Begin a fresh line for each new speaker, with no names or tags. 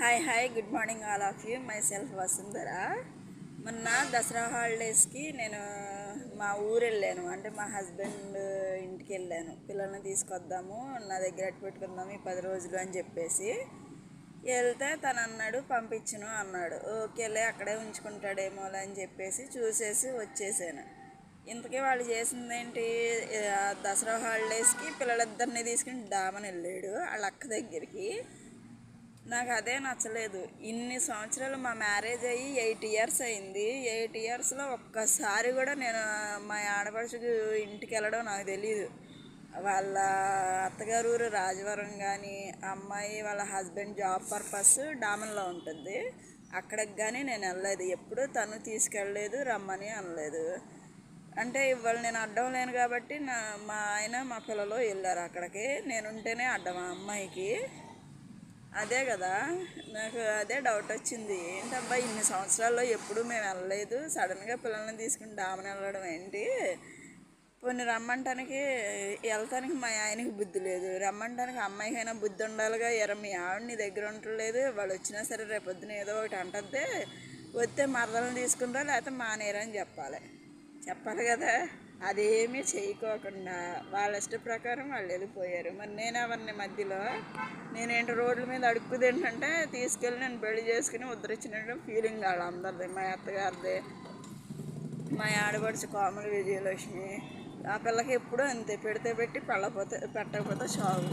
Hi good morning all of you. My self Vasundhara. మొన్న దసరా హాలిడేస్కి నేను మా ఊరు వెళ్ళాను. అంటే మా హస్బెండ్ ఇంటికి వెళ్ళాను. పిల్లల్ని తీసుకొద్దాము, నా దగ్గర అట్టు పెట్టుకుందాము ఈ 10 రోజులు అని చెప్పేసి వెళ్తే తను అన్నాడు పంపించును అన్నాడు. ఓకేలే అక్కడే ఉంచుకుంటాడేమో అని చెప్పేసి చూసేసి వచ్చేసాను. ఇంతకీ వాళ్ళు చేసిందేంటి, దసరా హాలిడేస్కి పిల్లలిద్దరిని తీసుకుని డామని వెళ్ళాడు వాళ్ళ అక్క దగ్గరికి. నాకు అదే నచ్చలేదు. ఇన్ని సంవత్సరాలు మా మ్యారేజ్ అయ్యి 8 ఇయర్స్ అయింది. 8 ఇయర్స్లో ఒక్కసారి కూడా నేను మా ఆడపడుచుకు ఇంటికి వెళ్ళడం నాకు తెలియదు. వాళ్ళ అత్తగారు ఊరు రాజవరం, కానీ అమ్మాయి వాళ్ళ హస్బెండ్ జాబ్ పర్పస్ డామన్లో ఉంటుంది. అక్కడికి కానీ నేను వెళ్ళలేదు. ఎప్పుడూ తను తీసుకెళ్ళలేదు, రమ్మని అనలేదు. అంటే ఇవాళ నేను అడ్డం లేను కాబట్టి మా ఆయన మా పిల్లలు వెళ్ళారు అక్కడికి. నేనుంటేనే అడ్డం ఆ అమ్మాయికి. అదే కదా, నాకు అదే డౌట్ వచ్చింది. ఏంటబ్బా ఇన్ని సంవత్సరాల్లో ఎప్పుడూ మేము వెళ్ళలేదు, సడన్గా పిల్లల్ని తీసుకుని డామని వెళ్ళడం ఏంటి? కొన్ని రమ్మంటానికి వెళ్తానికి మా ఆయనకి బుద్ధి లేదు, రమ్మంటానికి అమ్మాయికైనా బుద్ధి ఉండాలిగా. మీ ఆవిడ నీ దగ్గర ఉండలేదు, వాళ్ళు వచ్చినా సరే రేపొద్దున ఏదో ఒకటి అంటుంది. వస్తే మరదలను తీసుకుంటా లేకపోతే మానేరని చెప్పాలి కదా. అదేమీ చేయకోకుండా వాళ్ళ ఇష్ట ప్రకారం వాళ్ళు వెళ్ళిపోయారు. మరి నేను ఎవరిని మధ్యలో? నేనేంటి రోడ్ల మీద అడుక్కు తింటుంటే తీసుకెళ్ళి నేను పెళ్లి చేసుకుని ఉద్ధరించినట్టు ఫీలింగ్ వాళ్ళందరిది. మా అత్తగారిది, మా ఆడపడుచు కోమలి విజయలక్ష్మి. ఆ పిల్లకి ఎప్పుడూ అంతే, పెడితే పెట్టి పెట్టకపోతే చావు.